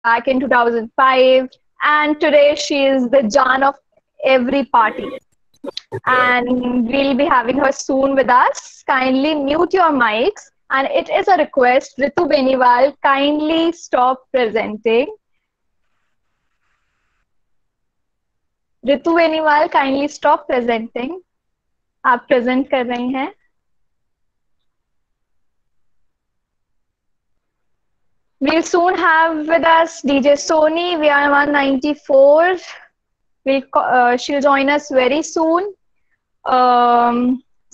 back in 2005, and today she is the Jan of every party. And we'll be having her soon with us. Kindly mute your mics. And it is a request, Ritu Beniwal, kindly stop presenting. Ritu Beniwal, kindly stop presenting. आप present कर रही हैं. We'll soon have with us DJ Sony. We are 194. She'll join us very soon.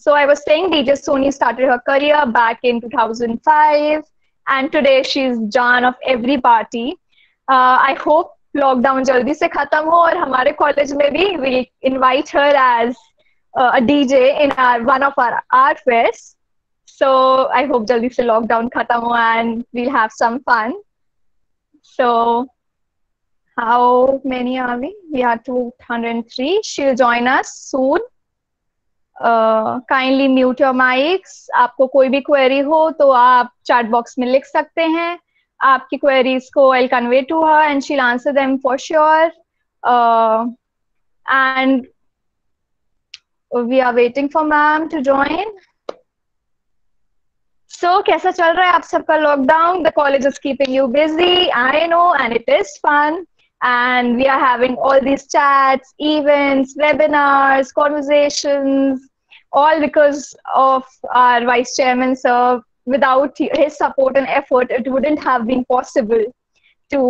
So I was saying DJ Sony started her career back in 2005, and today she's Jan of every party. I hope lockdown jaldi se khatam ho aur hamare college mein bhi we invite her as a DJ in one of our art fests. So I hope jaldi se lockdown khatam ho and we'll have some fun. So how many are we? We are 203. She'll join us soon. Kindly mute your mics. आपको कोई भी query हो तो आप chat box में लिख सकते हैं. आपकी क्वेरीज को I convey to her and she will answer them for sure. And we are waiting for ma'am to join. So कैसा चल रहा है आप सबका lockdown? The college is keeping you busy, I know, and it is fun. And we are having all these chats, events, webinars, conversations, all because of our vice chairman, sir. Without his support and effort, it wouldn't have been possible to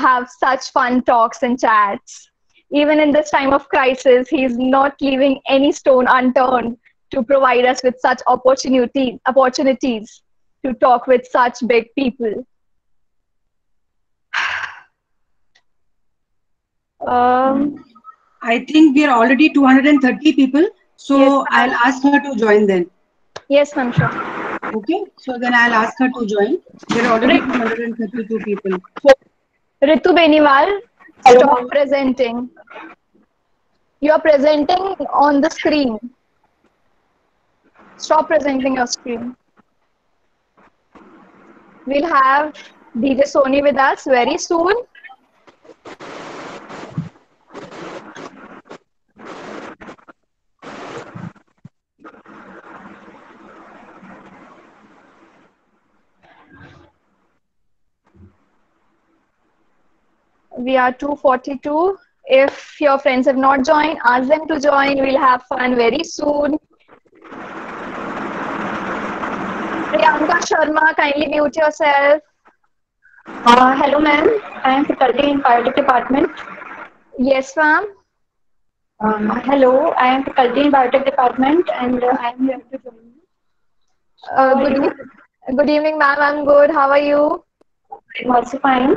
have such fun talks and chats. Even in this time of crisis, he's not leaving any stone unturned to provide us with such opportunities to talk with such big people. I think we are already 230 people, so yes, I'll ask her to join then. Yes, ma'am, sure. Okay, so then I'll ask her to join. There are already 232 people. Ritu Beniwal, stop presenting. You are presenting on the screen. Stop presenting your screen. We'll have DJ Sony with us very soon. We are 242. If your friends have not joined, ask them to join. We'll have fun very soon. Priyanka Sharma, kindly mute yourself. Hello, ma'am. I am faculty in Biotech department. Yes, ma'am. Hello, I am faculty in Biotech department, and I am here to join you. Good evening, ma'am. I'm good. How are you? I'm also fine.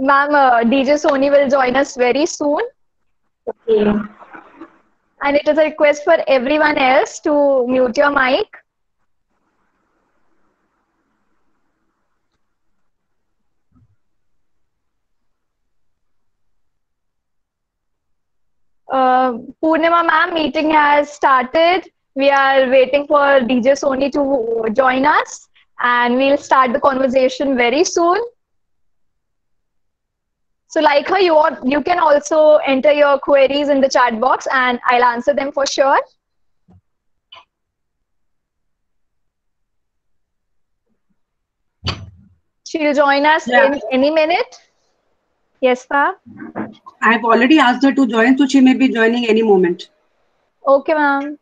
Ma'am, DJ Sony will join us very soon. Okay. And it is a request for everyone else to mute your mic. Purnima ma'am, meeting has started. We are waiting for DJ Sony to join us, and we'll start the conversation very soon. So like her, you can also enter your queries in the chat box and I'll answer them for sure. She'll join us in any minute. Yes, ma'am. I've already asked her to join, so she may be joining any moment. Okay, ma'am.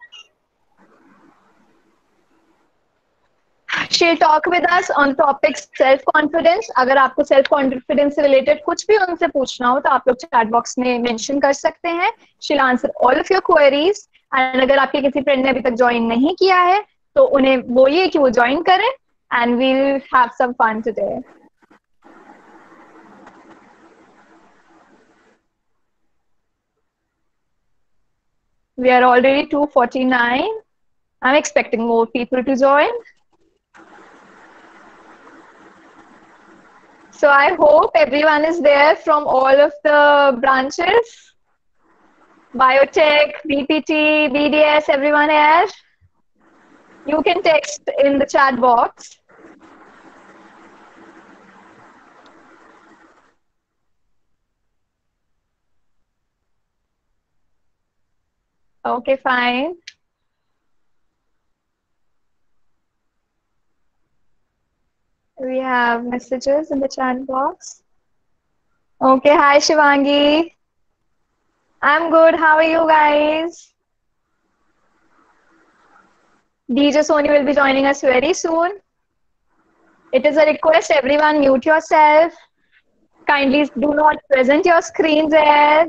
She'll talk with us on topic self-confidence. अगर आपको self-confidence से related कुछ भी उनसे पूछना हो तो आप लोग chat box में mention कर सकते हैं. She'll answer all of your queries. And अगर आपके किसी friend ने अभी तक join नहीं किया है तो उन्हें बोलिए कि वो join करें. And we'll have some fun today. We are already 249. I'm expecting more people to join. So I hope everyone is there from all of the branches. Biotech, BPT, BDS, everyone here. You can text in the chat box. Okay, fine. We have messages in the chat box. Okay, hi Shivangi. I'm good. How are you guys? DJ Sony will be joining us very soon. It is a request, everyone mute yourself. Kindly do not present your screens there.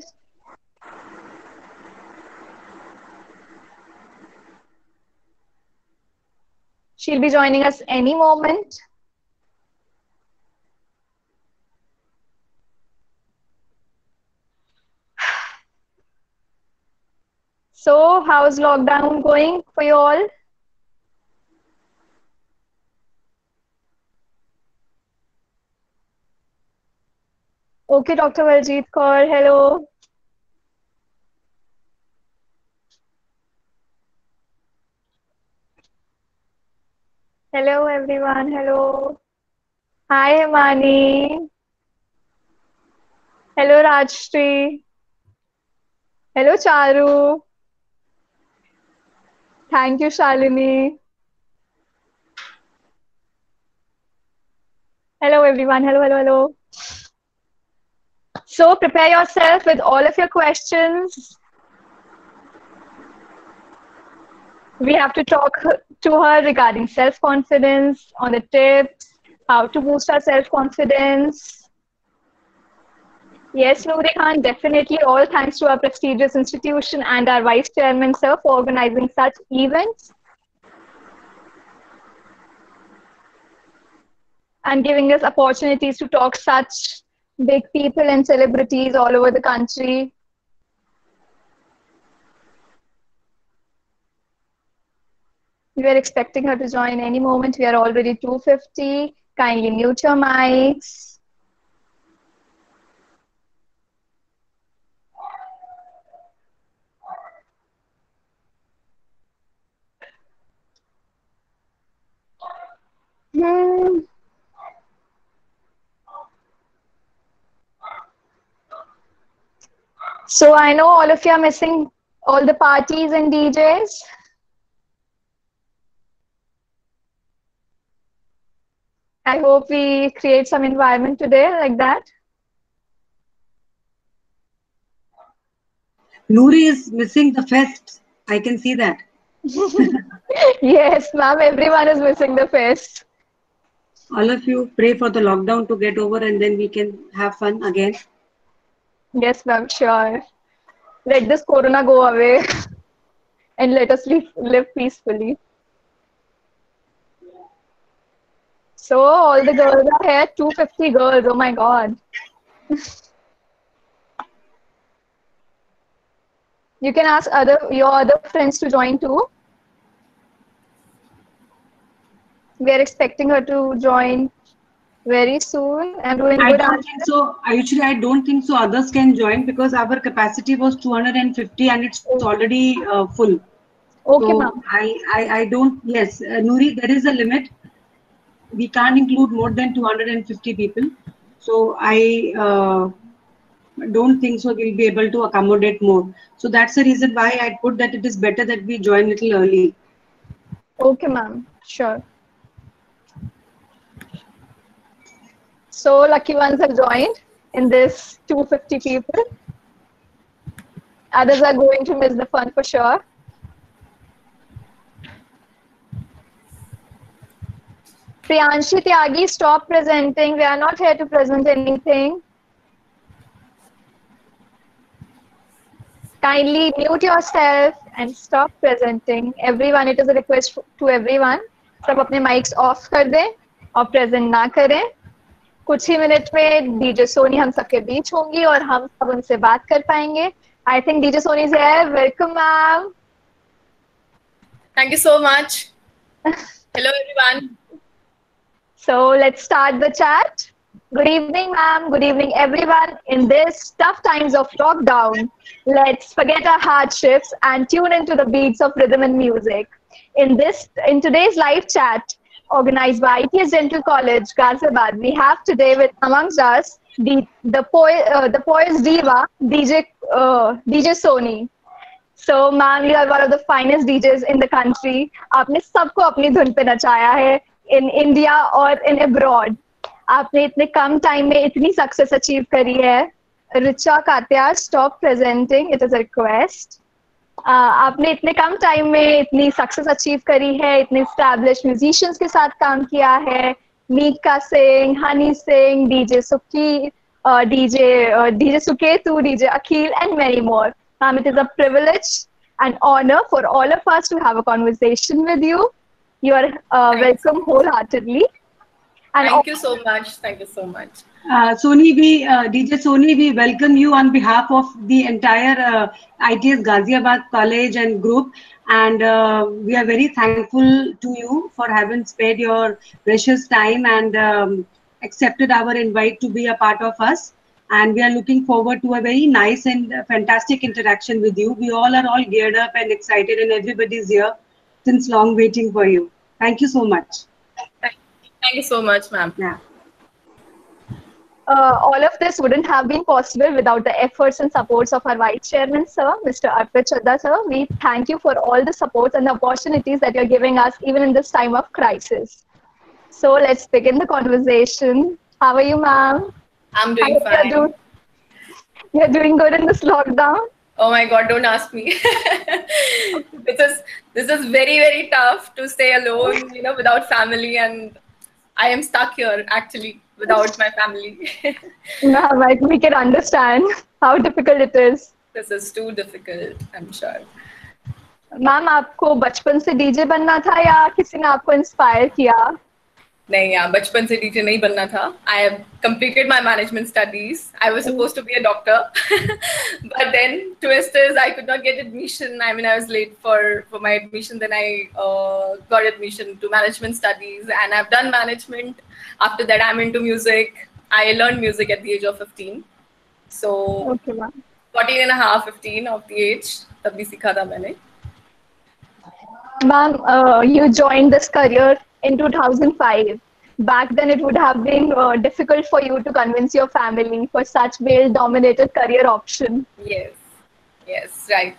She'll be joining us any moment. So, how's lockdown going for you all? Okay, Dr. Valjit Kaur, hello. Hello, everyone. Hello. Hi, Himani. Hello, Rajshri. Hello, Charu. Thank you, Shalini. Hello, everyone. Hello, hello, hello. So, prepare yourself with all of your questions. We have to talk to her regarding self-confidence, on the tips, how to boost our self-confidence. Yes, Noori Khan, definitely all thanks to our prestigious institution and our Vice Chairman, sir, for organizing such events and giving us opportunities to talk such big people and celebrities all over the country. We are expecting her to join any moment. We are already 250. Kindly mute your mics. So I know all of you are missing all the parties and DJs. I hope we create some environment today like that. Noori is missing the fest. I can see that. Yes, ma'am, everyone is missing the fest. All of you pray for the lockdown to get over and then we can have fun again. Yes, ma'am, sure. Let this corona go away and let us live peacefully. So all the girls are here, 250 girls, oh my God. You can ask your other friends to join too. We are expecting her to join very soon and doing I good. don't think so. Actually, I don't think so. Others can join because our capacity was 250 and it's already full. Okay, So ma'am. I don't. Yes, Noori, there is a limit. We can't include more than 250 people. So I don't think so we'll be able to accommodate more. So that's the reason why I put that it is better that we join little early. Okay, ma'am. Sure. So lucky ones have joined in this 250 people. Others are going to miss the fun for sure. Priyanshi Tyagi, stop presenting. We are not here to present anything. Kindly mute yourself and stop presenting. Everyone, it is a request to everyone. सब अपने mics off कर दें और present ना करें. कुछ ही minute में DJ Soni हम सबके बीच होंगी और हम सब उनसे बात कर पाएंगे. I think DJ Sony is here. Welcome, ma'am. Thank you so much. Hello, everyone. So let's start the chat. Good evening, ma'am. Good evening, everyone. In this tough times of lockdown, let's forget our hardships and tune into the beats of rhythm and music. In today's live chat, organized by ITS Dental College, Ghaziabad, we have today amongst us the poised diva, DJ Sony. So, ma'am, you are one of the finest DJs in the country. आपने सबको अपनी धुन पे नचाया है in India और in abroad. आपने इतने कम time में इतनी सक्सेस अचीव करी है. Richa Katya, stop presenting. It is a request. आपने इतने कम टाइम में इतनी सक्सेस अचीव करी है, इतने established musicians के साथ काम किया है. Mika Singh, Honey Singh, DJ Suki, DJ Suketu, DJ Akhil, and many more. It is a privilege and honor for all of us to have a conversation with you. You are welcome wholeheartedly. And thank you so much. Thank you so much. Soni, DJ Soni, we welcome you on behalf of the entire ITS Ghaziabad College and group. And we are very thankful to you for having spared your precious time and accepted our invite to be a part of us. And we are looking forward to a very nice and fantastic interaction with you. We all are geared up and excited, and everybody's here since long waiting for you. Thank you so much. Thank you so much, ma'am. Yeah. All of this wouldn't have been possible without the efforts and supports of our Vice Chairman, sir, Mr. Arpit Chadda, sir. We thank you for all the supports and the opportunities that you're giving us even in this time of crisis. So let's begin the conversation. How are you, ma'am? I'm doing fine. You're doing good in this lockdown? Oh my God, don't ask me. This is very, very tough to stay alone, without family, and I am stuck here actually without my family. Ma'am, we can understand how difficult it is. This is too difficult, I'm sure. Ma'am, आपको बचपन से DJ बनना था या किसी ने आपको inspire किया? नहीं यार, बचपन से डीजे नहीं बनना था. I have completed my management studies. I was supposed to be a doctor, but then twist is I could not get admission. I mean, I was late for my admission. Then I got admission to management studies, and I've done management. After that, I'm into music. I learned music at the age of 15. So, okay, ma'am. 14 and a half, 15 of the age, तब भी सीखा था मैंने. Ma'am, you joined this career in 2005. Back then, it would have been difficult for you to convince your family for such male-dominated career option. Yes, right.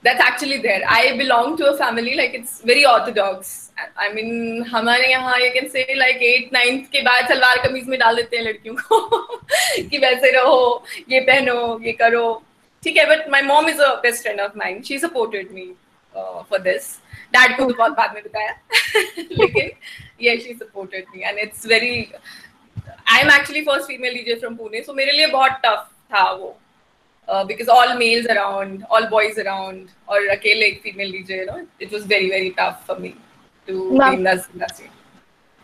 That's actually there. I belong to a family, like it's very orthodox. I mean, हमारे यहाँ you can say like 8th, 9th के बाद सलवार कमीज में डाल देते हैं लड़कियों को कि वैसे रहो, ये पहनो, ये करो. ठीक है, but my mom is a best friend of mine. She supported me for this. Dad को तो बहुत बाद में बताया, लेकिन yeah, she supported me, and it's very. I'm actually first female DJ from Pune, so मेरे लिए बहुत tough था वो, because all males around, all boys around, और अकेले एक female DJ, it was very, very tough for me to be in this industry.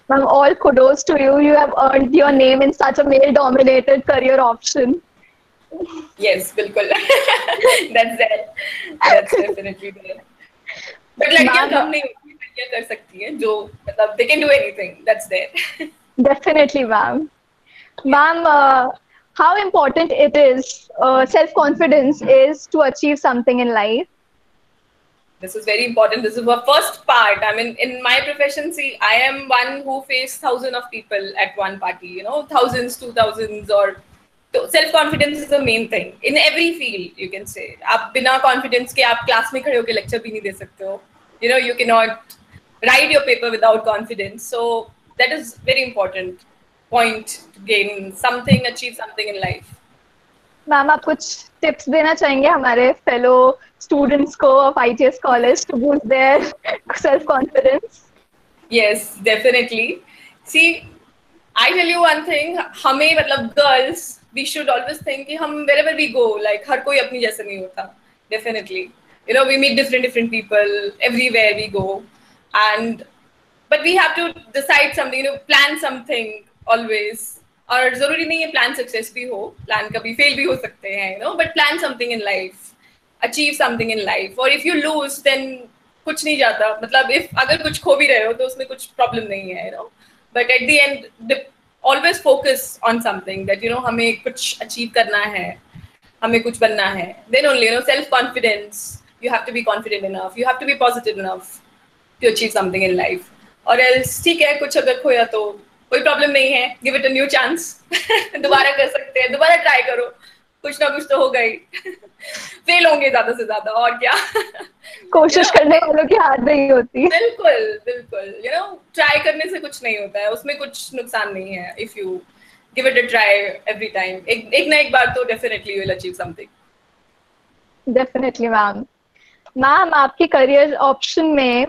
Ma'am, all kudos to you. You have earned your name in such a male-dominated career option. Yes, बिल्कुल. That's there. That's definitely there. But लड़कियाँ कम नहीं होती, लड़कियाँ कर सकती हैं जो मतलब they can do anything. That's there. Definitely, ma'am. Ma'am, how important it is, self-confidence is to achieve something in life? This is very important. This is the first part. I mean, in my profession, see, I am one who faced thousands of people at one party, thousands, 2000s, or so self-confidence is the main thing in every field, you can say. आप बिना confidence के आप class में खड़े होके lecture भी नहीं दे सकते हो. You cannot write your paper without confidence. So that is very important point to gain something, achieve something in life. Ma'am, आप कुछ tips देना चाहेंगे हमारे fellow students को of ITS college to boost their self-confidence? Yes, definitely. See, I tell you one thing, हमें मतलब girls, we should always think कि हम wherever we go, like हर कोई अपनी जैसे नहीं होता. Definitely, we meet different people everywhere we go, but we have to decide something, plan something always. और जरूरी नहीं है plan success भी हो, plan कभी fail भी हो सकते हैं, but plan something in life, achieve something in life. Or if you lose, then कुछ नहीं जाता. मतलब if अगर कुछ खो भी रहे हो तो उसमें कुछ problem नहीं है, But at the end, always focus on something that हमें कुछ achieve करना है, हमें कुछ बनना है. Then only self-confidence. You have to be confident enough. You have to be positive enough to achieve something in life. Or else ठीक है, कुछ अगर खोया तो कोई problem नहीं है. Give it a new chance. दोबारा कर सकते हैं, दोबारा try करो. कुछ ना कुछ तो होगा ही। फेल होंगे ज्यादा से ज्यादा, और क्या। कोशिश करने वालों की हार नहीं होती। बिल्कुल बिल्कुल, ट्राई करने से कुछ नहीं होता है, उसमें कुछ नुकसान नहीं है। If you give it a try every time, एक ना एक बार तो definitely you will achieve something. Definitely ma'am. Ma'am, आपके करियर ऑप्शन में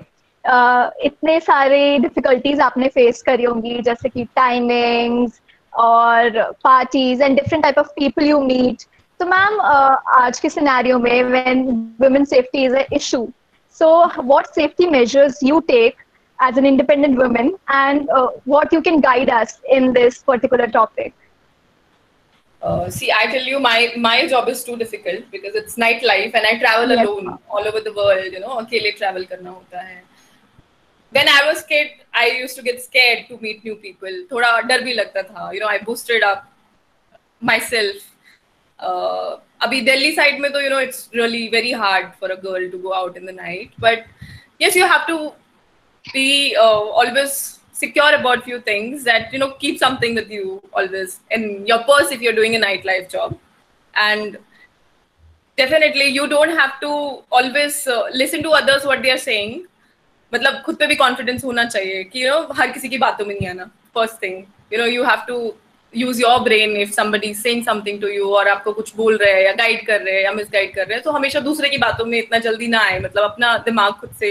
इतने सारे डिफिकल्टीज आपने फेस करी होंगी, जैसे कि टाइमिंग्स और parties and different type of people you meet. तो मैम, आज के सिनेरियो में when women safety is a issue, so what safety measures you take as an independent woman, and what you can guide us in this particular topic? See, I tell you, my job is too difficult because it's nightlife and I travel Yes, alone ma'am. all over the world. अकेले travel करना होता है. When I was kid, I used to get scared to meet new people. थोड़ा डर भी लगता था. I boosted up myself. अभी दिल्ली साइड में तो it's really very hard for a girl to go out in the night. But yes, you have to be always secure about few things, that keep something with you always in your purse if you're doing a nightlife job. And definitely you don't have to always listen to others what they are saying. मतलब खुद पे भी confidence होना चाहिए कि हर किसी की बातों में नहीं आना. First thing, you have to use your brain if somebody is saying something to you, और आपको कुछ बोल रहे हैं या गाइड कर रहे हैं या मिसगाइड कर रहे हैं, तो हमेशा दूसरे की बातों में इतना जल्दी ना आए. मतलब अपना दिमाग खुद से,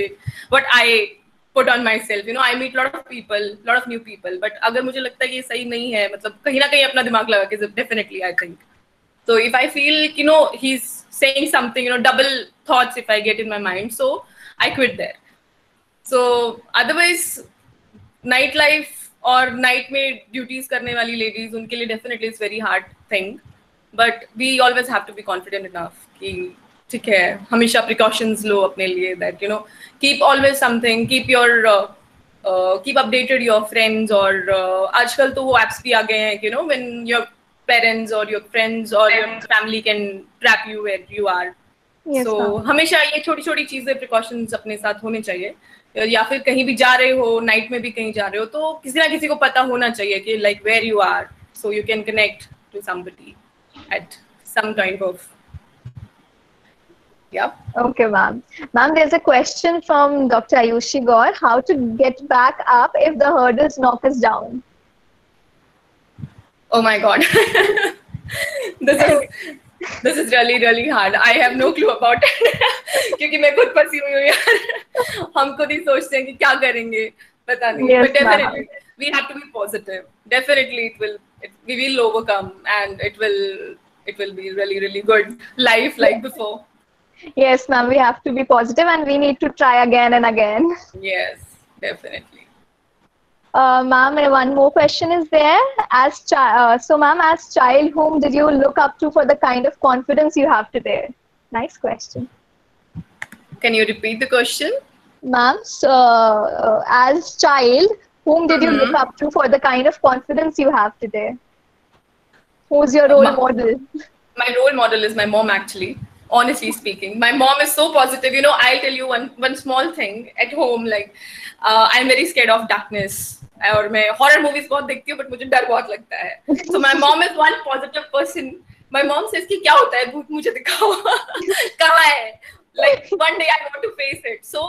what I put on myself, I meet lot of new people, but अगर मुझे लगता है कि ये सही नहीं है, मतलब कहीं ना कहीं अपना दिमाग लगा के, definitely I think. So if I feel he's saying something, double thoughts if I get in my mind, so I quit there. So otherwise nightlife और नाइट में ड्यूटीज करने वाली लेडीज, उनके लिए definitely it's very hard thing, but we always have to be confident enough कि ठीक है, हमेशा प्रिकॉशंस लो अपने लिए, that keep always something, keep updated your friends. और आजकल तो वो एप्स भी आ गए हैं कि व्हेन योर पेरेंट्स और योर फ्रेंड्स और your family can track you where you are. So हमेशा ये छोटी छोटी चीजें, प्रिकॉशंस अपने साथ होने चाहिए. या फिर कहीं भी जा रहे हो, नाइट में भी कहीं जा रहे हो, तो किसी ना किसी को पता होना चाहिए कि like where you are, so you can connect to somebody at some kind of. Yeah. Okay, ma'am. Ma'am, there's a question from Dr. Ayushi Gaur. How to get back up if the hurdles knock us down? Oh my God. This is really really hard. I have no clue about it. क्योंकि मैं खुद फंसी हुई हूँ यार. हम खुद ही सोचते हैं कि क्या करेंगे, पता नहीं. Yes, but definitely we have to be positive. Definitely we will overcome, and it will be really really good life like before. Yes, ma'am, we have to be positive and we need to try again and again. Yes, definitely. Ma'am, one more question is there. So ma'am, as child, whom did you look up to for the kind of confidence you have today? Nice question. Can you repeat the question? Ma'am, so, as child, whom did you look up to for the kind of confidence you have today? Who's your role model? My role model is my mom, actually. Honestly speaking, my mom is so positive. I'll tell you one small thing at home. Like, I'm very scared of darkness. और मैं horror movies बहुत देखती हूँ, but मुझे डर बहुत लगता है. So my mom is one positive person. My mom says कि क्या होता है, भूत मुझे दिखाओ. कहाँ है? Like one day I want to face it. So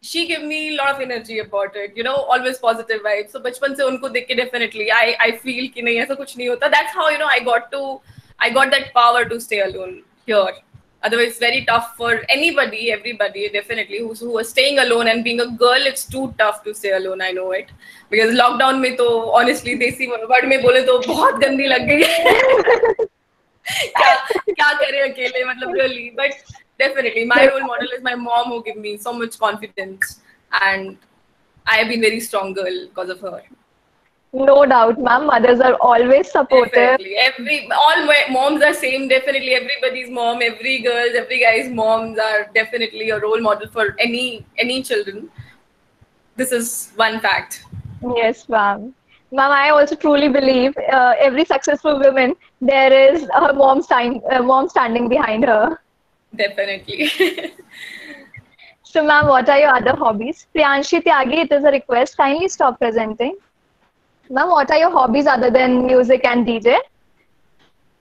she gave me a lot of energy about it. Always positive vibes. So बचपन से उनको देख के definitely I feel कि नहीं, ऐसा कुछ नहीं होता. That's how I got that power to stay alone here. Otherwise, it's very tough for everybody, definitely, who are staying alone. And being a girl, it's too tough to stay alone. I know it, because lockdown में तो honestly देसी word में बोले तो बहुत गंदी लग गई है. क्या करें अकेले, मतलब really. But definitely, my role model is my mom, who give me so much confidence, and I have been very strong girl because of her. No doubt, ma'am. Mothers are always supportive. Definitely. All moms are same. Definitely, everybody's mom, every guy's moms are definitely a role model for any children. This is one fact. Yes, ma'am. Ma'am, I also truly believe every successful woman, there is her mom standing behind her. Definitely. So, ma'am, what are your other hobbies? Priyanshi Tyagi, it is a request. Kindly stop presenting. Ma'am, what are your hobbies other than music and DJ?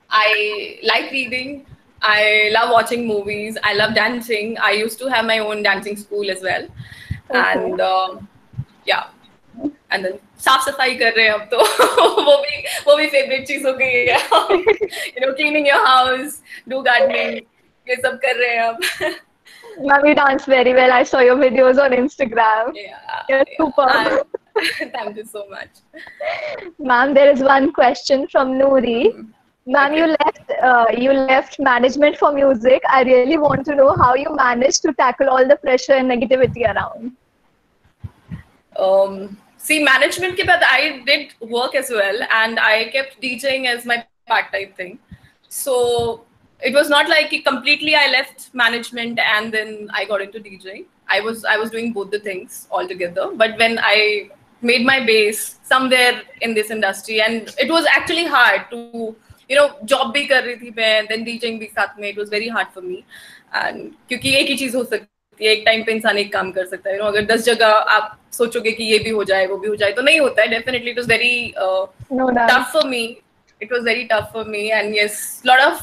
I like reading. I love watching movies. I love dancing. I used to have my own dancing school as well. And yeah. And then साफ सफाई कर रहे हैं अब तो वो भी favourite चीज हो गई है. You know, cleaning your house, do gardening, ये सब कर रहे हैं अब. Ma'am, you dance very well. I saw your videos on Instagram. Yeah, You're super. Thank you so much. Ma'am, there is one question from Noori. Ma'am, you left management for music. I really want to know how you managed to tackle all the pressure and negativity around. See, management ke baad I did work as well, and I kept DJing as my part-time thing. So it was not like completely I left management and then I got into DJing. I was doing both the things altogether. But when I made my base somewhere in this industry, and it was actually hard to, you know, job bhi kar rahi thi main, then DJing bhi साथ में, it was very hard for me. And क्योंकि एक ही चीज हो सकती है, एक time पे इंसान एक काम कर सकता है. You know, अगर 10 जगह आप सोचोगे कि ये भी हो जाए वो भी हो जाए तो नहीं होता है. Definitely it was very tough for me. It was very tough for me, and yes, a lot of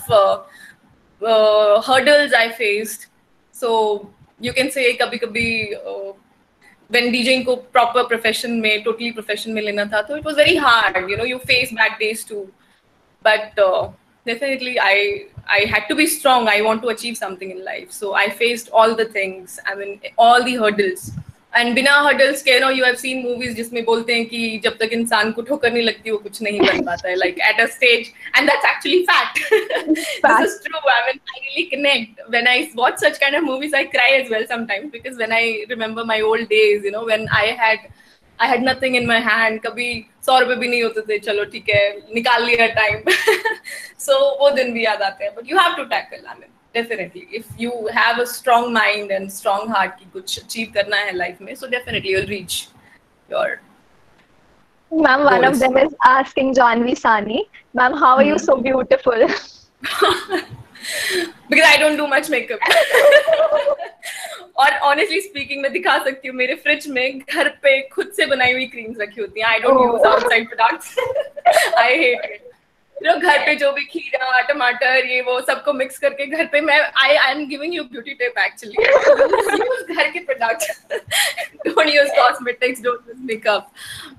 hurdles I faced. So you can say kabhi when DJing ko proper profession mein, totally profession mein lena tha, so it was very hard. You know, you face bad days too. But definitely I had to be strong. I want to achieve something in life. So I faced all the things. I mean, all the hurdles. And बिना hurdles के, you know, you have seen movies जिसमें बोलते हैं कि जब तक इंसान को ठोकर नहीं लगती वो कुछ नहीं बन पाता है. Like at a stage, and that's actually fact. This is true. I mean, I really connect. When I watch such kind of movies, I cry as well sometimes, because when I remember my old days, you know, when I had nothing in my hand, कभी 100 रुपए भी नहीं होते थे, चलो ठीक है निकाल लिया time. So वो दिन भी याद आते हैं. But you have to tackle. I mean, definitely, if you have a strong mind and strong heart कि कुछ achieve करना है life में, so definitely you'll reach your. Ma'am, one of them is asking Janvi Sani. Ma'am, how are you so beautiful? Because I don't do much makeup. और honestly speaking, मैं दिखा सकती हूँ मेरे फ्रिज में घर पे खुद से बनाई हुई क्रीम्स रखी होती हैं. I don't use outside products. I hate it. You know, घर पे जो भी खीरा टमाटर ये वो सबको मिक्स करके घर पे मैं I am giving you beauty tip actually. Use घर के products. Don't use cosmetics. Don't use makeup.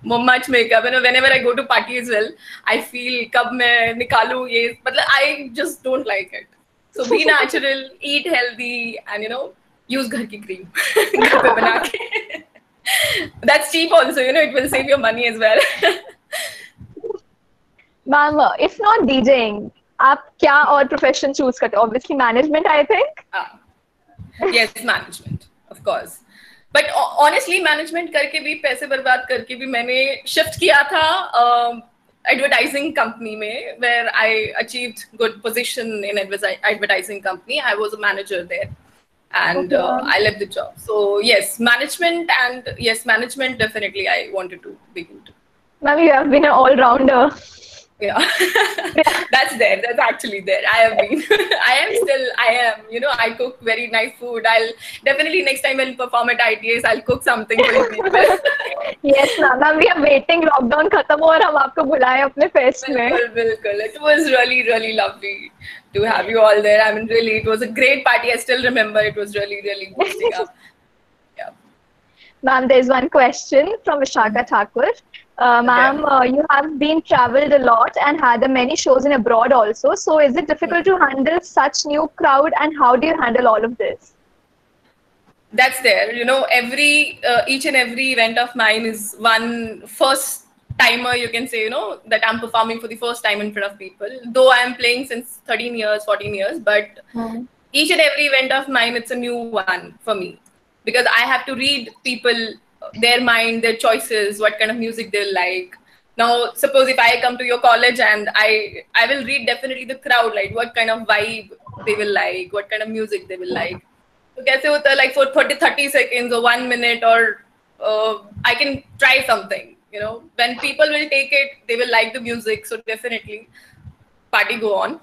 Much makeup. You know, whenever I go to party as well, I feel कब मैं निकालूँ ये, मतलब I just don't like it. So be natural, eat healthy, and you know, use घर की cream. घर पे बना के. That's cheap also. You know, it will save your money as well. Ma'am, if not DJing, आप क्या और profession choose करते हो? Obviously management, I think. Yes, management, of course. But honestly, management करके भी पैसे बर्बाद करके भी मैंने shift किया था advertising company में, where I achieved good position in advertising company. I was a manager there, and I left the job. So yes, management definitely I wanted to be into. Ma'am, you have been an all-rounder. Yeah. That's there. That's actually there. I have been. I am. You know, I cook very nice food. I'll definitely next time when perform at ITS, I'll cook something for you people. Yes, ma'am. We are waiting. Lockdown खत्म हो और हम आपको बुलाएं अपने fest में. बिल्कुल. It was really lovely to have you all there. I mean, really, it was a great party. I still remember. It was really boosting up. Yeah. Ma'am, there's one question from Vishaka Thakur. Ma'am, you have been traveled a lot and had many shows in abroad also. So is it difficult to handle such new crowd, and how do you handle all of this? That's there. You know, each and every event of mine is one first timer, you can say, you know, that I'm performing for the first time in front of people. Though I'm playing since 13 years, 14 years, but each and every event of mine, it's a new one for me. Because I have to read people, their mind, their choices, what kind of music they'll like. Now, suppose if I come to your college and I will read definitely the crowd, like what kind of vibe they will like, what kind of music they will like. So, kaise hota hai, like for 30 seconds or 1 minute, or I can try something, you know. When people will take it, they will like the music, so definitely party go on.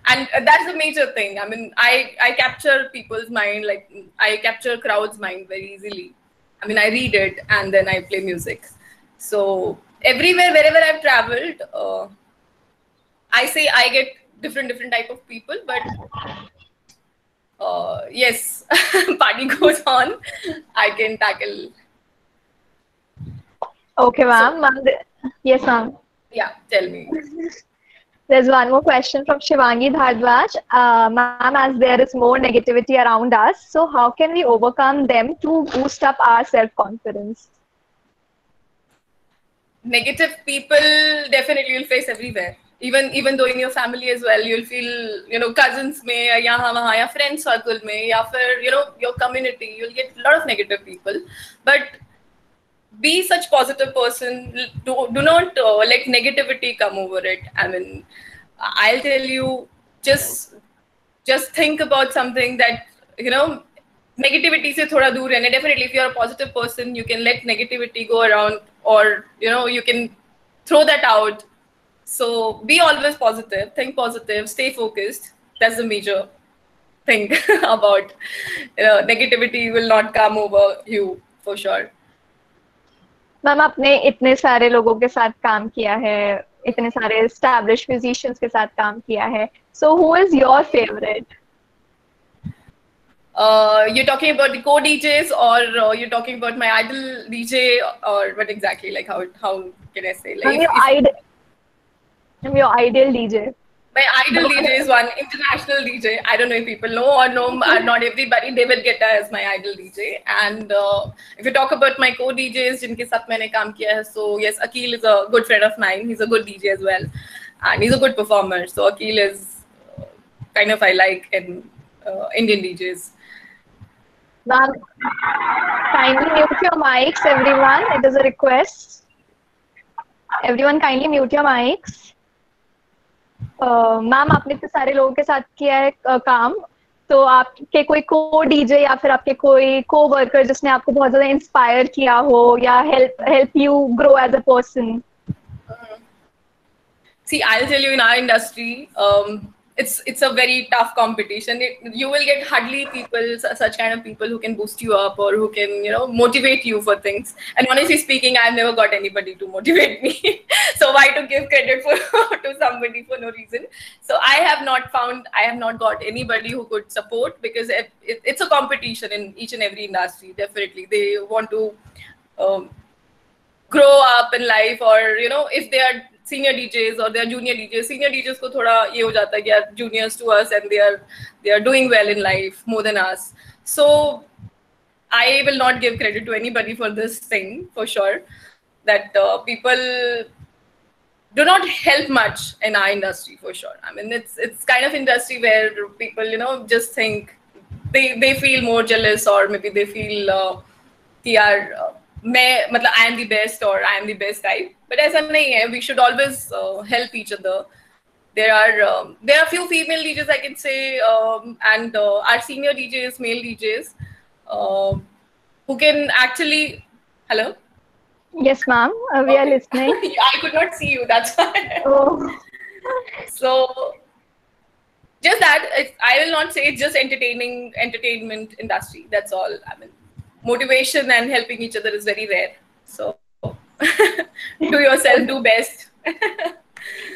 And that's the major thing. I mean, I capture people's mind, like I capture crowd's mind very easily. I mean, I read it and then I play music. So everywhere, wherever I've traveled, I say I get different type of people, but yes, party goes on. I can tackle. Okay, ma'am. Yes, ma'am. Yeah, tell me. There's one more question from Shivangi Dhardwaj. Ma'am, as there is more negativity around us, so how can we overcome them to boost up our self-confidence? Negative people definitely you'll face everywhere. Even though in your family as well, you'll feel, cousins mein, ya yahan wahan, ya friend circle mein, ya fir, your community, you'll get a lot of negative people. But be such positive person. Do not let negativity come over it. I mean, I'll tell you, just think about something that, negativity se thoda dur rehne. Definitely, if you're a positive person, you can let negativity go around, or you can throw that out. So be always positive, think positive, stay focused. That's the major thing about negativity will not come over you for sure. Ma'am आपने इतने सारे लोगों के साथ काम किया है, इतने सारे established musicians के साथ काम किया है. So who is your favorite? You're talking about the co-DJs, or you're talking about my idol DJ, or what exactly? Like how can I say? Like your ideal DJ. My idol DJ is one international DJ. I don't know if people know or no. Not everybody. David Guetta is my idol DJ. And if you talk about my co-DJs, जिनके साथ मैंने काम किया है, so yes, Akil is a good friend of mine. He's a good DJ as well, and he's a good performer. So Akil is kind of I like in Indian DJs. Ma'am, kindly mute your mics, everyone. It is a request. Everyone, kindly mute your mics. Ma'am आपने इतने सारे लोगों के साथ किया है काम, तो आपके कोई को डीजे या फिर आपके कोई को वर्कर जिसने आपको बहुत ज्यादा इंस्पायर किया हो या help you grow as a person? See, I'll tell you, in our industry, it's a very tough competition. You will get hardly people, such kind of people who can boost you up or who can, motivate you for things. And honestly speaking, I've never got anybody to motivate me. So why to give credit to somebody for no reason? So I have not got anybody who could support, because it's a competition in each and every industry. Definitely, they want to grow up in life, or if they are senior DJs or they are junior DJs. Senior DJs को थोड़ा ये हो जाता है कि यार juniors to us and they are doing well in life more than us. So I will not give credit to anybody for this thing for sure. That people do not help much in our industry for sure. I mean, it's kind of industry where people just think they feel more jealous, or maybe they feel कि यार I am the best, or I am the best type. But ऐसा नहीं है. We should always help each other. There are few female DJs I can say, and our senior DJs, male DJs, who can actually. Hello. Yes, ma'am. We are listening. I could not see you. That's why. Oh. So just that, I will not say it's just entertainment industry. That's all. I mean, motivation and helping each other is very rare. So do yourself, do best.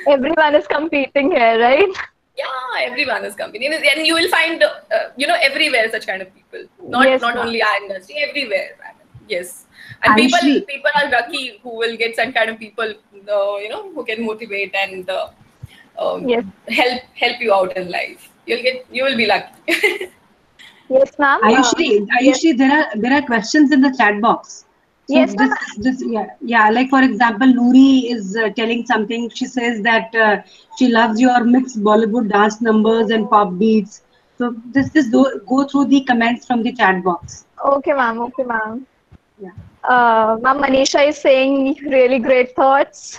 Everyone is competing here, right? Yeah, everyone is competing, and you will find everywhere such kind of people. Not only our industry, everywhere. I mean, yes, and people are lucky who will get some kind of people who can motivate and help you out in life. You will be lucky. Yes, ma'am. Ayushi, there are questions in the chat box. So yes, yeah. Like for example, Noori is telling something. She says that she loves your mixed Bollywood dance numbers and pop beats. So just go through the comments from the chat box. Okay, ma'am. Yeah. Ma'am, Manisha is saying really great thoughts.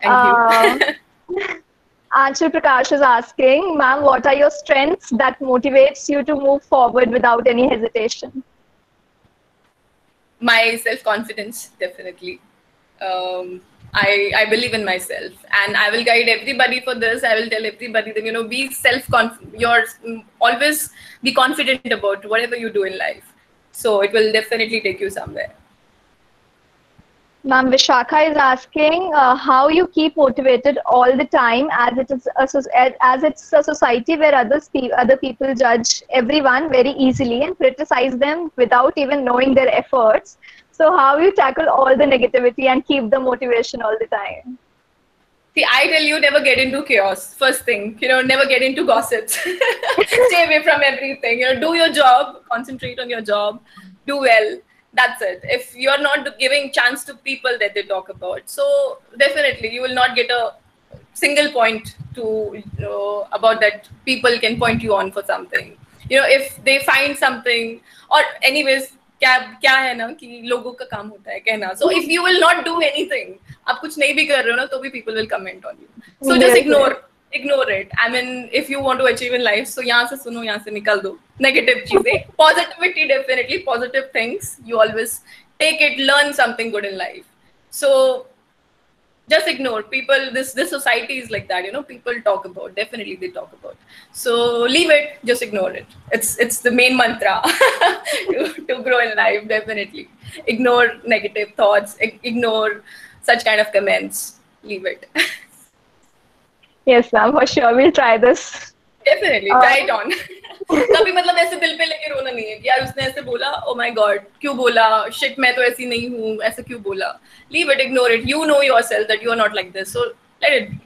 Thank you. Anshul Prakash is asking, ma'am, what are your strengths that motivates you to move forward without any hesitation? My self-confidence, definitely. I believe in myself, and I will guide everybody for this. I will tell everybody that be always be confident about whatever you do in life. So it will definitely take you somewhere. Ma'am, Vishakha is asking how you keep motivated all the time, as it is as it's a society where other people judge everyone very easily and criticize them without even knowing their efforts. So how you tackle all the negativity and keep the motivation all the time? See, I tell you, never get into chaos. First thing, never get into gossips. Stay away from everything. Do your job, concentrate on your job, do well. That's it. If you're not giving chance to people that they talk about, so definitely you will not get a single point to about that people can point you on for something. If they find something, or anyways, क्या है ना कि लोगों का काम होता है कहना. So if you will not do anything, आप कुछ नहीं भी कर रहे हो ना, तो भी people will comment on you. So just ignore it. I mean, if you want to achieve in life, so यहाँ से सुनो, यहाँ से निकल दो negative चीजें. Positivity, definitely positive things. You always take it, learn something good in life. So just ignore people. This society is like that, people talk about, definitely they talk about. So leave it, just ignore it. It's the main mantra to grow in life. Definitely ignore negative thoughts, ignore such kind of comments. Leave it. Yes, ma'am, for sure, we'll try this. Definitely try it on. कभी मतलब ऐसे दिल पे लेके रोना नहीं है कि यार उसने ऐसे बोला, oh my god, क्यों बोला, shit मैं तो ऐसी नहीं हूँ, ऐसे क्यों बोला. Leave it, ignore it. You know yourself that you are not like this, so let it be.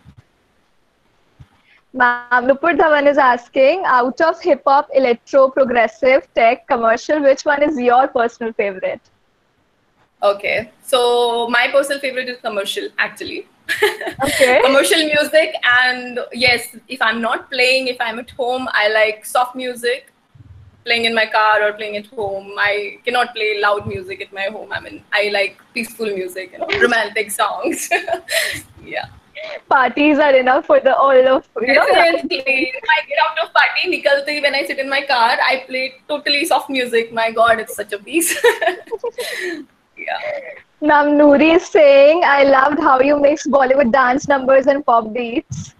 Ma'am, Nupur Dhawan is asking, out of hip hop, electro, progressive, tech, commercial, which one is your personal favorite? Okay, so my personal favorite is commercial, actually. Okay. Commercial music, and yes, if I'm not playing, if I'm at home, I like soft music, playing in my car or playing at home. I cannot play loud music at my home. I mean, I like peaceful music, romantic songs. Yeah. Parties are enough for all of, Definitely. If I get out of party, nikalte, when I sit in my car, I play totally soft music. My God, it's such a peace. Yeah. Ma'am, Noori is saying, I loved how you mix Bollywood dance numbers and pop beats.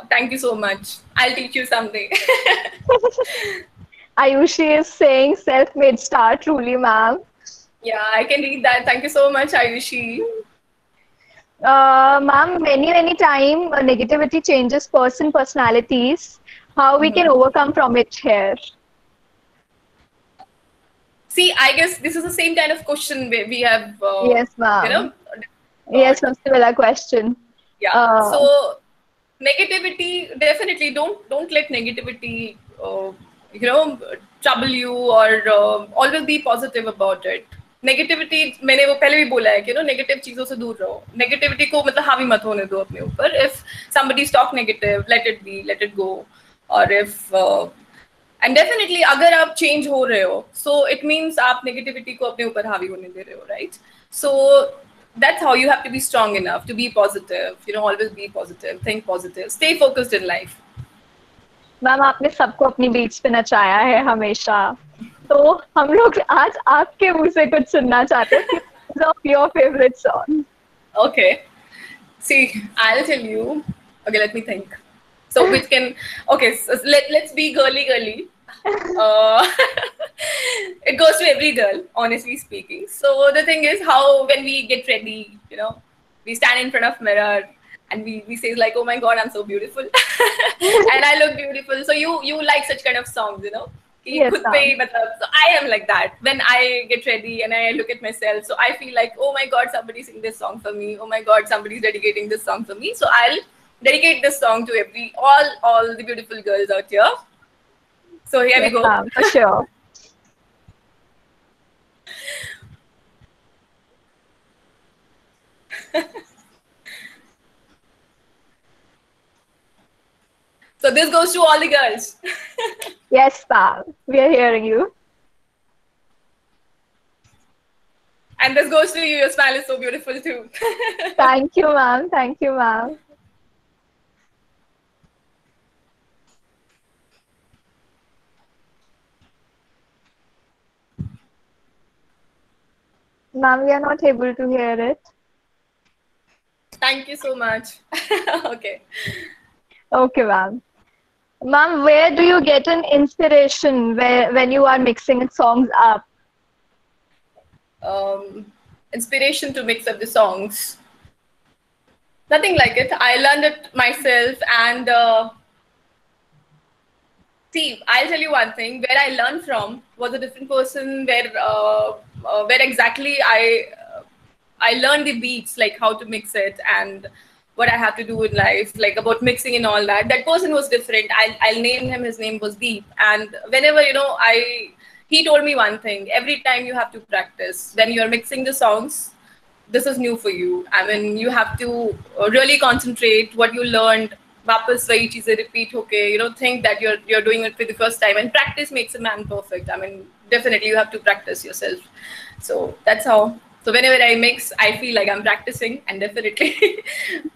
Thank you so much. I'll teach you someday. Ayushi is saying, self-made star, truly, ma'am. Yeah, I can read that. Thank you so much, Ayushi. Ma'am, many time negativity changes personalities. How we can overcome from it here? See, I guess this is the same kind of question we have. Yes, ma'am. Yes, ma'am, similar question. Yeah. So negativity, definitely don't let negativity, trouble you, or always be positive about it. Negativity, मैंने वो पहले भी बोला है कि negative चीजों से दूर रहो. Negativity को मतलब हावी मत होने दो अपने ऊपर. If somebody talk negative, let it be, let it go. Or if and definitely अगर आप change हो रहे हो, so it means आप negativity को अपने ऊपर हावी होने दे रहे हो, right? So that's how you have to be strong enough to be positive. Always be positive, think positive, stay focused in life. Ma'am, आपने सबको अपनी बीट्स पे नचाया है हमेशा, तो हम लोग आज आपके मुंह से कुछ सुनना चाहते हैं. Of your favorite song. Okay. See, I'll tell you. Okay, let me think. So which can, okay, so let's be girly. It goes to every girl, honestly speaking. So the thing is how when we get ready, we stand in front of mirror and we say like, oh my God, I'm so beautiful. And I look beautiful. So you like such kind of songs, Yes, so I am like that. When I get ready and I look at myself, so I feel like, oh my God, somebody's singing this song for me. Oh my God, somebody's dedicating this song for me. So I'll dedicate this song to all the beautiful girls out here. So here we go. For sure. So this goes to all the girls. Yes, ma'am. We are hearing you. And this goes to you. Your smile is so beautiful too. Thank you, ma'am. Thank you, ma'am. Ma'am, we are not able to hear it. Thank you so much. Okay. Okay, ma'am. Ma'am, where do you get an inspiration when you are mixing songs up? inspiration to mix up the songs. Nothing like it. I learned it myself, and see, I'll tell you one thing. Where I learned from was a different person. Where exactly I learned the beats, like how to mix it and what I have to do in life, like about mixing and all that. That person was different. I'll name him. His name was Deep. And whenever, he told me one thing: every time you have to practice when you're mixing the songs. This is new for you. I mean, you have to really concentrate what you learned. वापस वही चीजें repeat होके, think that you're doing it for the first time. And practice makes a man perfect. I mean, definitely you have to practice yourself. So that's how. So whenever I mix, I feel like I'm practicing, and definitely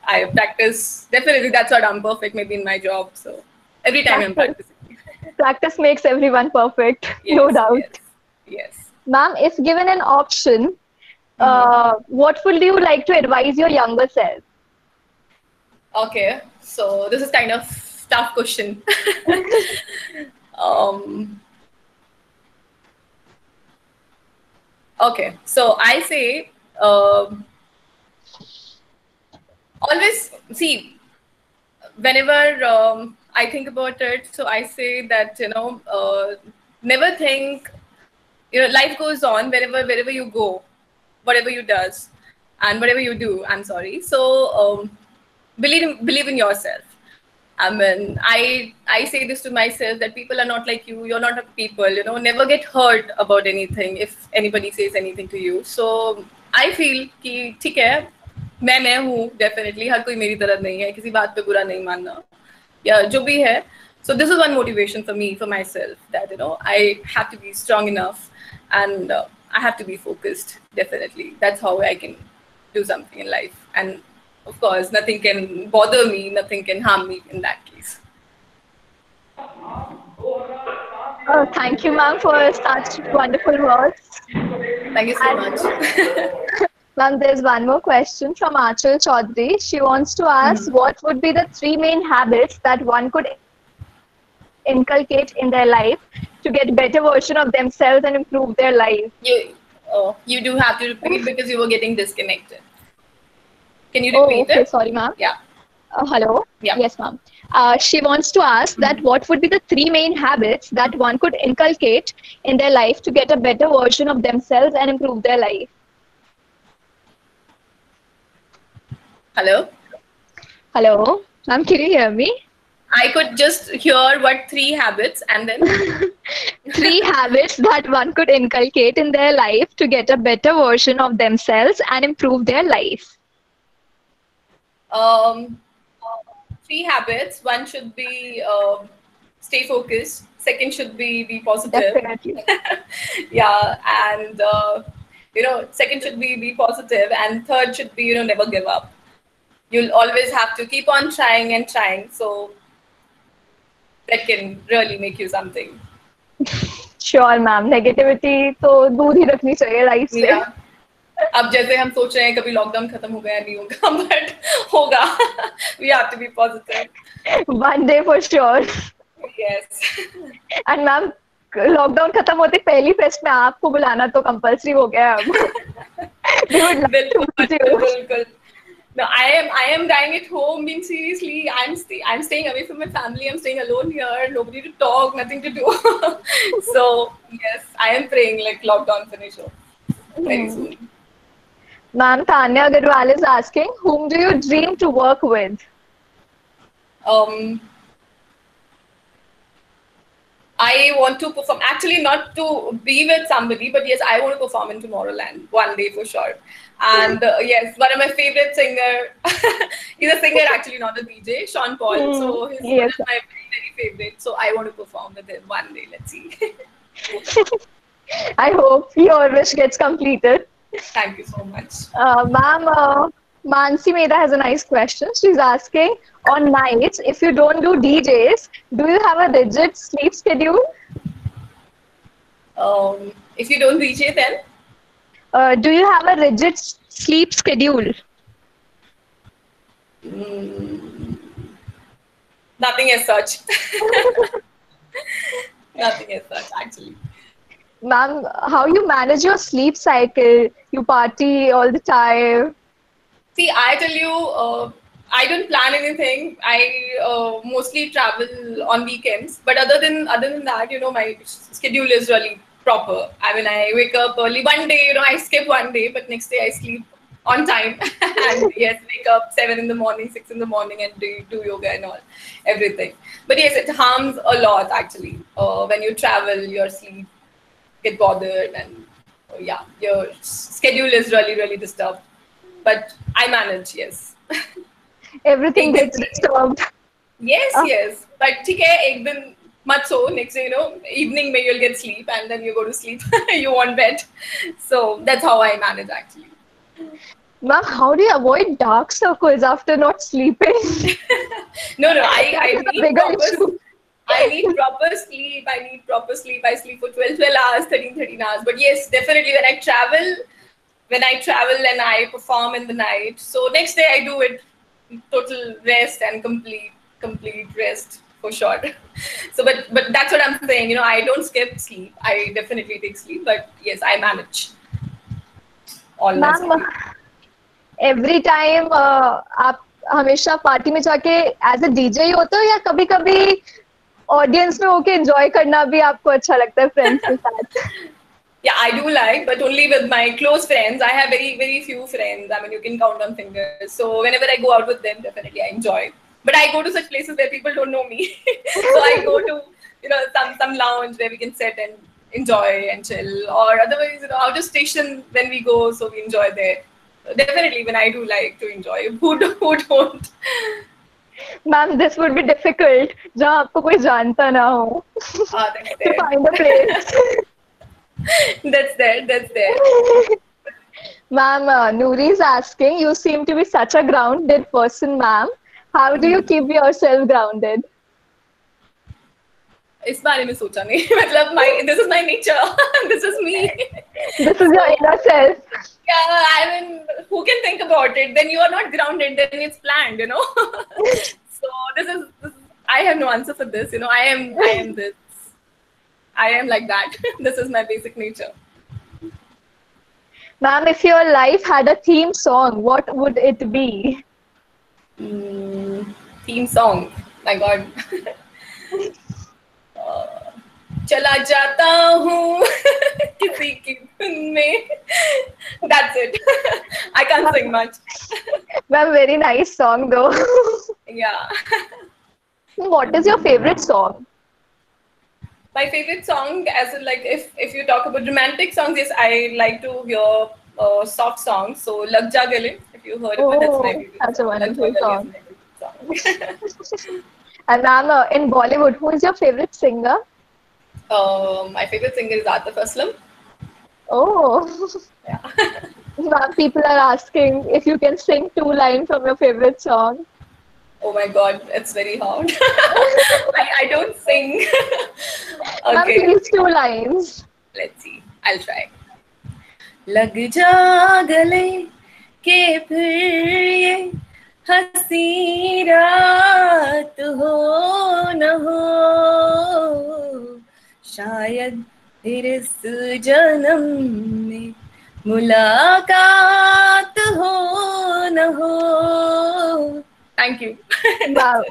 I practice. Definitely that's what I'm perfect. Maybe in my job. So every time I'm practicing. Practice makes everyone perfect. Yes, No doubt. Yes. Ma'am, if given an option, what would you like to advise your younger self? Okay, so this is kind of tough question. Okay, so I say always see whenever I think about it. So I say that never think. Life goes on wherever you go, whatever you does, and whatever you do. I'm sorry. So believe in yourself. I mean, I say this to myself that people are not like you. You're not like people. Never get hurt about anything if anybody says anything to you. So I feel कि ठीक है, मैं हूँ definitely. हर कोई मेरी तरह नहीं है. किसी बात पे बुरा नहीं मानना. या जो भी है. So this is one motivation for me, for myself, that I have to be strong enough, and I have to be focused. Definitely, that's how I can do something in life. And of course, nothing can bother me, nothing can harm me in that case. Thank you, ma'am, for such wonderful words. Thank you so much. Ma'am, there's one more question from Achal Chaudhary. She wants to ask, what would be the 3 main habits that one could inculcate in their life to get a better version of themselves and improve their life? You do have to repeat because you were getting disconnected. Can you repeat okay, it? Sorry, ma'am. Yeah. Hello? Yeah. Yes, ma'am. She wants to ask that what would be the 3 main habits that one could inculcate in their life to get a better version of themselves and improve their life? Hello? Hello? Ma'am, can you hear me? I could just hear what 3 habits and then 3 habits that one could inculcate in their life to get a better version of themselves and improve their life. 3 habits. One should be stay focused. Second should be positive. Definitely. Yeah, and second should be positive, and third should be never give up. You'll always have to keep on trying and trying. So that can really make you something. Sure, ma'am. Negativity तो दूर ही रखनी चाहिए life से. Yeah. अब जैसे हम सोच रहे हैं कभी लॉकडाउन खत्म हो गया नहीं होगा, but होगा. We have to be positive. One day for sure. Yes. And ma'am, lockdown खत्म होते पहली फेस्ट में आपको बुलाना तो कंपल्सरी हो गया अब. We would love to meet you. बिल्कुल. No, I am dying at home. Being seriously, I'm staying away from my family. I'm staying alone here. Nobody to talk, nothing to do. So yes, I am praying like lockdown finish off very soon. Ma'am, Tanya Agarwal is asking, whom do you dream to work with? I want to perform, actually not to be with somebody, but yes, I want to perform in Tomorrowland one day for sure. And yes, one of my favorite singer, he's a singer actually, not a DJ, Sean Paul. So he's one of my very favorite. So I want to perform with him one day. Let's see. I hope your wish gets completed. Thank you so much. Ma'am, Mansi Mehta has a nice question. She's asking, on nights, if you don't do DJs, do you have a rigid sleep schedule? If you don't DJ, then? Do you have a rigid sleep schedule? Nothing as such. Nothing as such, actually. Ma'am, how you manage your sleep cycle? You party all the time. See, I tell you, I don't plan anything. I mostly travel on weekends. But other than that, my schedule is really proper. I mean, I wake up early. One day, I skip one day, but next day I sleep on time. And yes, wake up 7 in the morning, 6 in the morning, and do yoga and all, everything. But yes, it harms a lot actually. When you travel, your sleep get bothered, and yeah, your schedule is really really disturbed. But I manage, yes. Everything एक दिन gets disturbed. yes, Uh, yes. But ठीक है, एक दिन मत सो. Next day, evening में you'll get sleep, and then you go to sleep. You want bed. So that's how I manage actually. Ma'am, how do you avoid dark circles after not sleeping? No, That I is a need bigger proper. issue. I need proper sleep. I need proper sleep. I sleep for 12 hours, 13 hours. But yes, definitely when I travel and I perform in the night. So next day I do it total rest and complete rest for sure. So but that's what I'm saying. I don't skip sleep. I definitely take sleep. But yes, I manage all my Ma'am, sleep. every time आप हमेशा party में जाके as a DJ ही होते हो या कभी कभी audience में होके एंजॉय करना भी आपको अच्छा लगता है फ्रेंड्स के साथ? Yeah, I do like, but only with my close friends. I have very, very few friends. I mean, you can count on fingers. So whenever I go out with them, definitely I enjoy. But I go to such places where people don't know me. So I go to, some lounge where we can sit and enjoy and chill. Or otherwise, out of station when we go, so we enjoy there. So definitely, when I do like to enjoy. Who don't? Ma'am this would be difficult जहाँ आपको कोई जानता ना हो That's to there. find a place. That's there. That's there. Ma'am, Noori is asking, you seem to be such a grounded person, ma'am. How do you keep yourself grounded? इस बारे में सोचा नहीं. मतलब this is my nature. This is me. This is your inner self. Yeah, I mean, who can think about it? Then you are not grounded. Then it's planned. So this is. I have no answer for this. I am this. I am like that. This is my basic nature. Ma'am, if your life had a theme song, what would it be? Theme song. My God. चला जाता हूँ किसी की धुन में. That's it. I can't sing much. Ma'am, very nice song though. Yeah. What is your favorite song? My favorite song, as in like if you talk about romantic songs, yes, I like to hear soft songs. So Lag Ja Gale, if you heard of it, that's my favorite. That's a song. Lag Ja wonderful Gale song. is my favorite song. And ma'am, in Bollywood, who is your favorite singer? My favorite singer is Atif Aslam. Oh, Yeah. ma'am, people are asking if you can sing 2 lines from your favorite song. Oh my God, it's very hard. I don't sing. Ma'am, Okay, please 2 lines. let's see. I'll try. लग जा गले के फिर ये हंसी रात हो न हो, शायद फिर इस जन्म में मुलाकात हो न हो. Thank you. मैम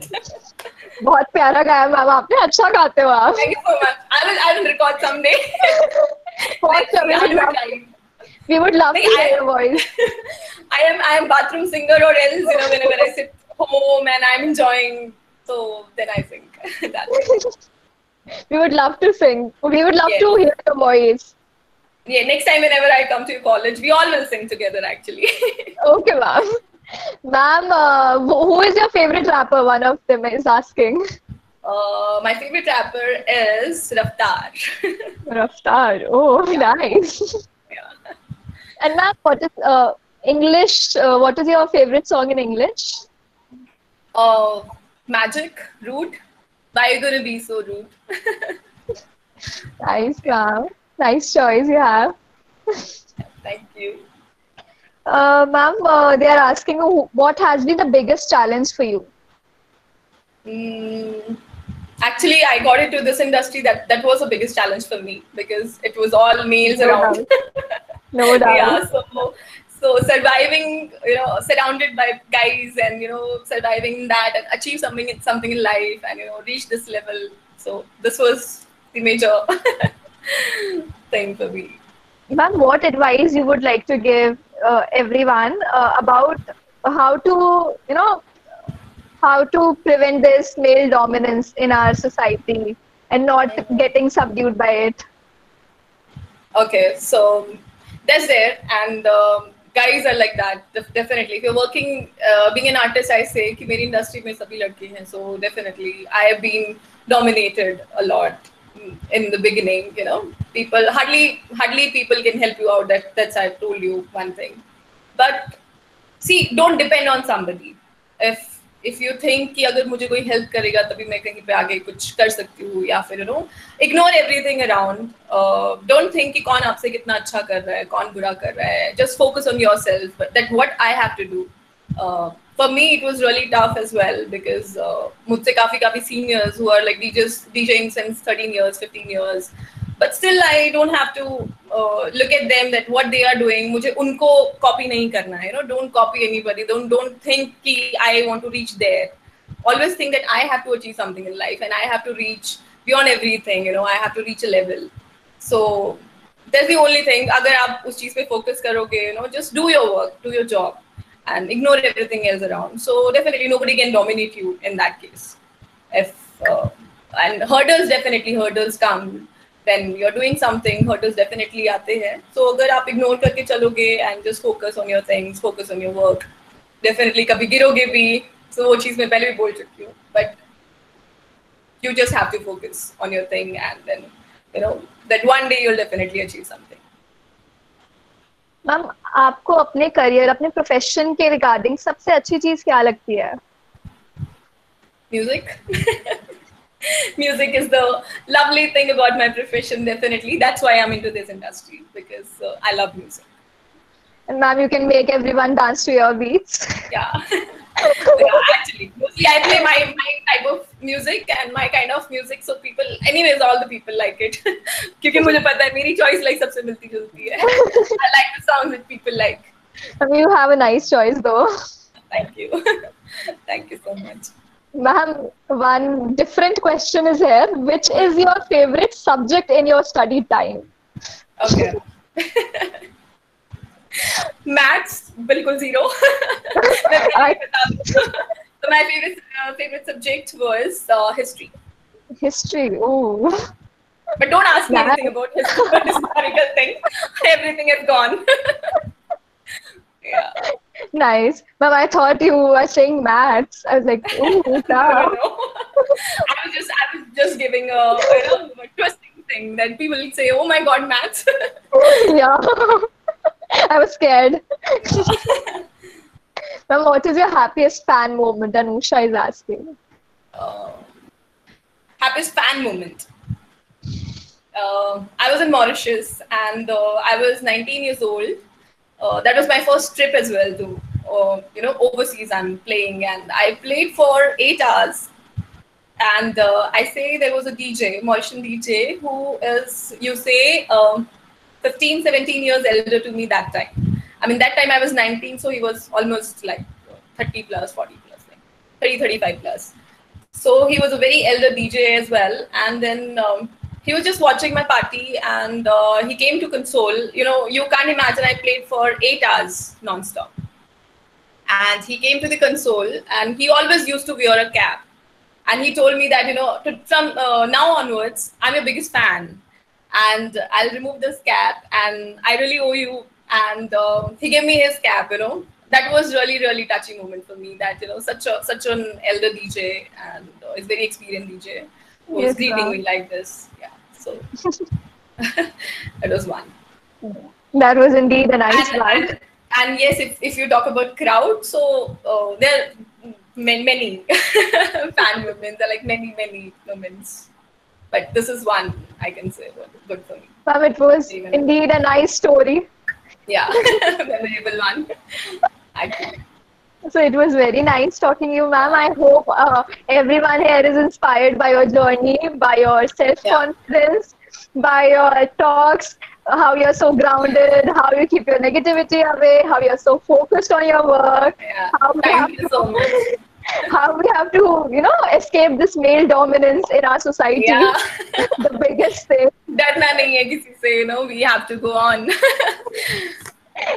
बहुत प्यारा गाया मैम आपने. अच्छा गाते हो आप. Thank you so much. I will record someday. बहुत Let's see, we I would will love, try. we would love to Like, hear your voice. I am bathroom singer or else, whenever I sit home and I'm enjoying, so then I sing. That's it. We would love to sing. We would love Yes. to hear your voice. Yeah, next time whenever I come to college, we all will sing together actually. Okay, ma'am. Ma'am, who is your favorite rapper? One of them is asking. My favorite rapper is Raftaar. Raftaar. Oh, nice. Yeah. And ma'am, what is English? What is your favorite song in English? Magic, Rude. Why are you gonna be so rude? Nice, ma'am. Nice choice you have. Thank you. Ma'am, they are asking what has been the biggest challenge for you? actually I got into this industry. That was the biggest challenge for me because it was all males around. No doubt. Yeah, so surviving, surrounded by guys, and surviving that and achieve something in life, and reach this level. So this was the major thing for me. Ma'am, what advice you would like to give everyone about how to, how to prevent this male dominance in our society and not getting subdued by it? Okay, so that's there, and guys are like that. Definitely, if you're working, being an artist, I say कि मेरी industry में सभी लड़के हैं. So definitely, I have been dominated a lot in the beginning. People hardly people can help you out. That's I've told you one thing, but see, don't depend on somebody. If you think कि अगर मुझे कोई help करेगा तभी मैं कहीं पे आगे कुछ कर सकती हूँ, या फिर ignore everything around. Don't think कि कौन आपसे कितना अच्छा कर रहा है, कौन बुरा कर रहा है. Just focus on yourself. But that what I have to do. For me, it was really tough as well because मुझसे काफी seniors who are like DJing since 13 years, 15 years. But still, I don't have to look at them that what they are doing. मुझे उनको copy नहीं करना है. Don't copy anybody. Don't think कि I want to reach there. Always think that I have to achieve something in life and I have to reach beyond everything. I have to reach a level. So that's the only thing. अगर आप उस चीज पे focus करोगे, just do your work, do your job, and ignore everything else around. So definitely nobody can dominate you in that case. And hurdles come. When you're doing something, hurdles definitely आते हैं. So अगर आप ignore करके चलोगे and just focus on your things, focus on your work, definitely कभी गिरोगे भी. So वो चीज़ मैं पहले भी बोल चुकी हूँ. But you just have to focus on your thing, and then that one day you'll definitely achieve something. Ma'am, आपको अपने करियर, अपने प्रोफेशन के रिगार्डिंग सबसे अच्छी चीज क्या लगती है? Music. Music is the lovely thing about my profession, definitely. That's why I'm into this industry, because I love music. And ma'am, you can make everyone dance to your beats. Yeah. Yeah, actually, mostly I play my type of music and my kind of music, so people, anyways, all the people like it. क्योंकि मुझे पता है मेरी choice like सबसे मिलती जुलती है. I like the songs that people like. I mean, you have a nice choice, though. Thank you. Thank you so much. Ma'am, one different question is here. Which is your favorite subject in your study time? Okay. Maths, बिल्कुल zero. So my favorite subject was history. History. Oh. But don't ask me anything about historical thing. Everything is gone. Yeah. Nice. Ma'am, I thought you were saying maths. I was like, ooh, No. I was just giving a twisting thing that people will say, oh my god, maths. Yeah. I was scared. Ma'am, what is your happiest fan moment? Anusha is asking. Happiest fan moment. I was in Mauritius and I was 19 years old. That was my first trip as well to, overseas. I'm playing, and I played for 8 hours. And I say there was a DJ, Mauritian DJ, who is, 15, 17 years elder to me that time. I mean, that time I was 19, so he was almost like 30 plus, 40 plus, like 30, 35 plus. So he was a very elder DJ as well. And then he was just watching my party, and he came to console. You can't imagine, I played for 8 hours non-stop. And he came to the console, and he always used to wear a cap. And he told me that, from now onwards, I'm your biggest fan. And I'll remove this cap, and I really owe you. And he gave me his cap, That was really, really touching moment for me, that, such an elder DJ, and is very experienced DJ, who was greeting me like this. Yeah, so it was one. That was indeed a nice one. And yes, if you talk about crowd, so there are many fan movements. There are like many moments. But this is one I can say good for me. Ma'am, it was indeed a nice story. Yeah, memorable one. Actually. So it was very nice talking to you, ma'am. I hope everyone here is inspired by your journey, by your self-confidence, by your talks, how you're so grounded, how you keep your negativity away, how you're so focused on your work, Yeah. how we have Thank you so much. how we have to, escape this male dominance in our society. Yeah. The biggest thing. डरना नहीं है किसी से, we have to go on.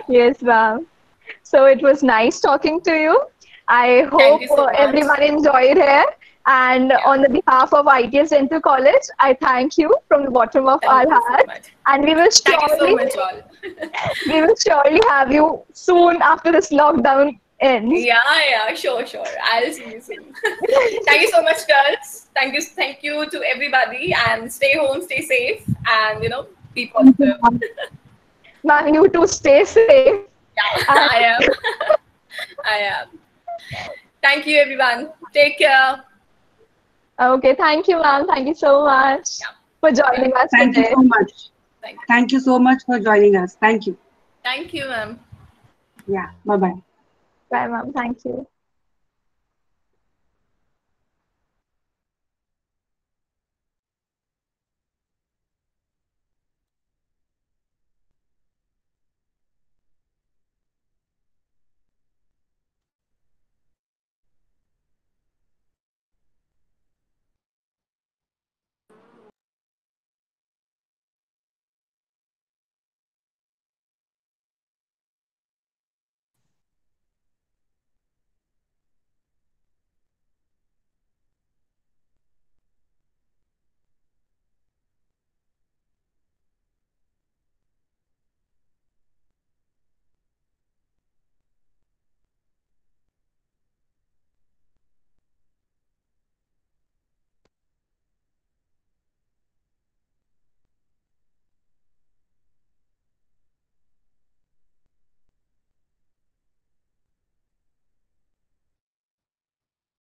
Yes, ma'am. So it was nice talking to you. I hope you so much. everyone enjoyed here. And on the behalf of ITS Dental College, I thank you from the bottom of our Thank you so heart. much. And we will Thank you so surely, much, all. we will surely have you soon after this lockdown ends. Yeah, sure. I'll see you soon. Thank you so much, girls. Thank you to everybody, and stay home, stay safe, and be positive. Ma'am, you too stay safe. Yeah, I am. Thank you, everyone. Take care. Okay, thank you, ma'am. Thank you so much for joining us Thank today. you so much. Thank you. Thank you so much for joining us. Thank you. Thank you, ma'am. Yeah. Bye-bye. Bye, ma'am. Thank you.